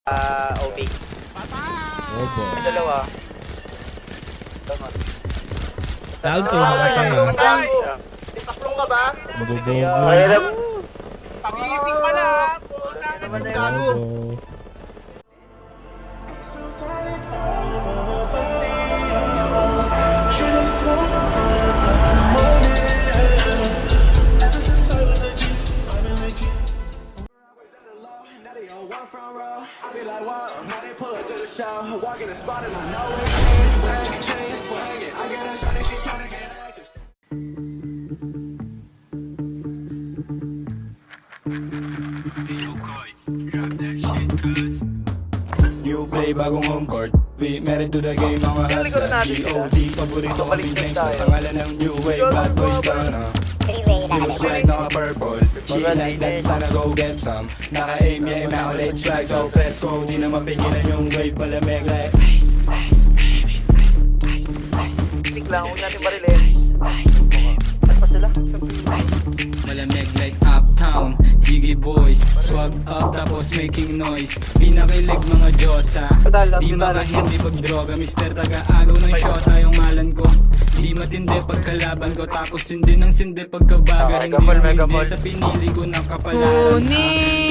OB. Opo. May dalawa. Round 2, mga tanga. Taklong ka ba? Magubobo. Pagising pala. Magubobo. New play, bagong home court. We married to the game, mga hustler. G.O.D. Paborito kami gangsta sa ngalan ng new wave. Bad boys gonna new swag, naka-purple. She like that, sana go get some. Naka-aim, yeah, immaculate strike. So press go, di na mapigilan yung wave. Malamig like ice, ice, baby, ice, ice, ice. Tik lang, huwag natin marilin. Ano pa sila? Malamig like uptown, Jiggy boys, swag up tapos making noise. Pinakilig mga Diyosa, di mga hindi pagdroga. Mister taga-agaw ng shota yung malan ko. Di matindi pagkalaban ko, tapos hindi ng sindi pagkabaga. Hindi ng hindi sa pinili ko ng kapalaran.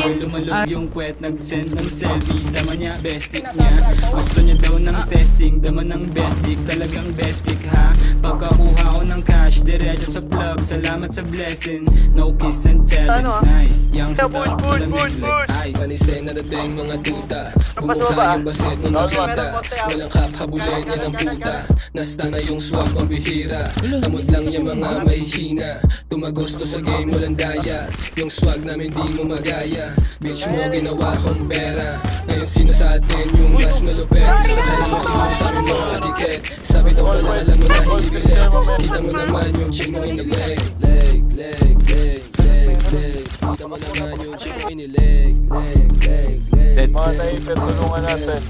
Pag lumalog yung kwet, nag-send ng selfie. Sama niya, best pick niya. Gusto niya daw ng testing, daman ng best dick. Talagang best pick ha. Pagkakuha ko ng cash, diretso sa plug. Salamat sa blessing, no kiss and tell it. Nice, young stuff, malamig like ice. Panisay na dating mga tuta. Bumuksa yung basit nung nakita. Walang kap, habulin yan ang puta. Nasta na yung swag, pambihira. Tamod lang yung mga mahihina. Tumagosto sa game, walang daya. Yung swag namin di mo magaya. Bitch mo, ginawa kong pera. Ngayon sino sa atin yung mas malupet? Nakala mo siguro sa amin mga adikit. Sabi daw pala alam mo na hindi bilit. Kita mo naman yung chick mo inileg. Leg, leg, leg, leg, leg. Kita mo naman yung chick mo inileg. Leg, leg, leg. Mga sniper, tulungan natin.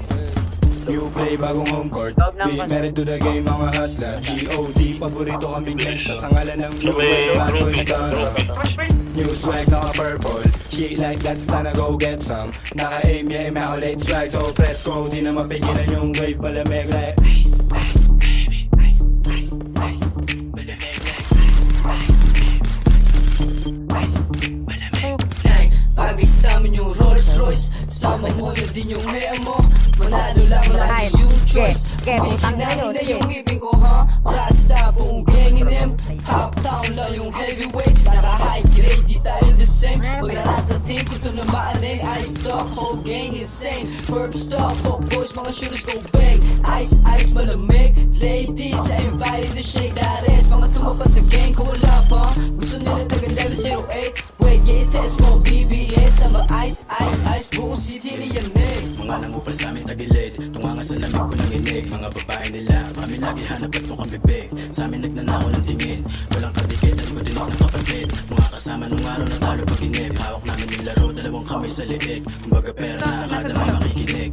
New play, bagong home court. We married to the game, mga hustler. G.O.D. Paborito kaming gangsta sa ngalan ng new wave. Bad boys gonna new swag, naka-purple. She like that, sana go get some. Naka-aim, yeah, immaculate strike. So press go, di na mapigilan yung wave. Malamig like ice, ice, baby, ice, ice, ice. Malamig like ice, ice, baby. Ice, malamig like Bagay sa amin yung Rolls Royce. Sama mo na din yung hair mo. Manalo lang lagi yung choice. Kumikinahin na yung ngipin ko ha. Rasta buong gang in him. Hop down lang yung heavyweight. Naka high grade, di tayo the same. Magraratating ko to na maaning. Ice stop, whole gang insane. Perp stop, fuck boys, mga shooters go bang. Ice, ice, malamig. Ladies, I invited to shake that ass. Mga tumapat sa gang ko wala pa. Gusto nila tagal level 08. Wait, yeah, test mo BBS. Sama ice, ice, ice. Buong city niyanig. mga nangupal sa amin tagilid. Tunga nga sa lamig ko nanginig. Mga babae nila, kami lagi hanap at mukhang bibig. Sa amin nagnanako ng tingin. Walang kadikit, at ko tinik ng kapatid. Mga kasama nung araw na talo pag-inip. Hawak namin yung laro, dalawang kamay sa liig. Kumbaga pera na kada may makikinig.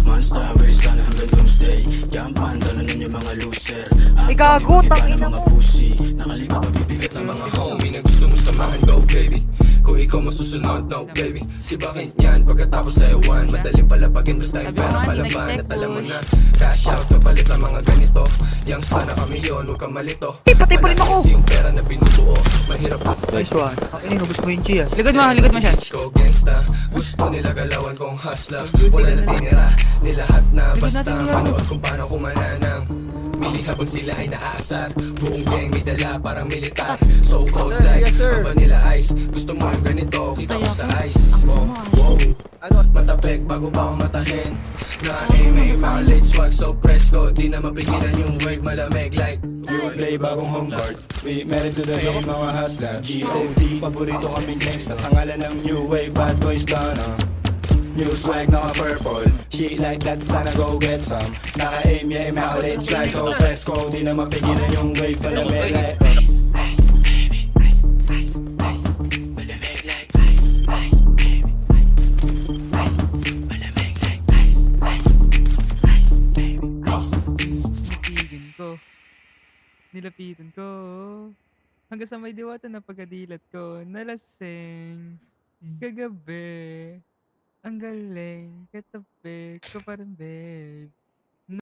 Monster, waste ka na hanggang doomsday. Jumpman, dalo nun yung mga loser. Gago, Iba tangina ng mo. mga pussy. Nakalikot mabibigat ng mga homie. Na gusto mo samahan, go baby. Kung ikaw masusunod, no baby. Si bakit yan, pagkatapos sa ewan. Madaling palapagin, basta yung pera palaban. At alam mo na, cash out, kapalit ang mga ganito. Young star na kami yun, huwag kang malito. Patay-pulin ako. Malaki yung pera na binubuo. Mahirap po. Nice one. Ay, nabos mo yung G ah. Likod mo siya. Bitch ko gangsta, gusto nila galawan kong hustler. Wala na tinira, nilahat na basta. Panood kung paano kumananang. Mili habang sila ay naaasar. Buong gang may dala parang militar. So cold like ang vanilla ice. Gusto mo yung ganito, kita ko sa ice mo. Wow, matapek bago pa akong matahin. Na-aim ay immaculate swag. So press ko, di na mapigilan yung wave. Malamig like new play, bagong home court. We married to the game, mga hustler. G.O.D. Paborito kaming gangsta sa ngalan ng new wave. Bad boys gonna new swag, naka-purple. She like that, sana go get some. Naka-aim, yeah, immaculate strike. So press ko, di na mapigilan yung wave. Malamig like ice, ice, baby, ice, ice, ice. Malamig like ice, ice, baby, ice, ice. Malamig like ice, ice, ice, baby, ice. Nilapitan ko. Nilapitan ko. Hanggang sa may diwata na pagkadilat ko. Nalasing. Kagabi. Ang galing. Katabi ko pa rin, babe.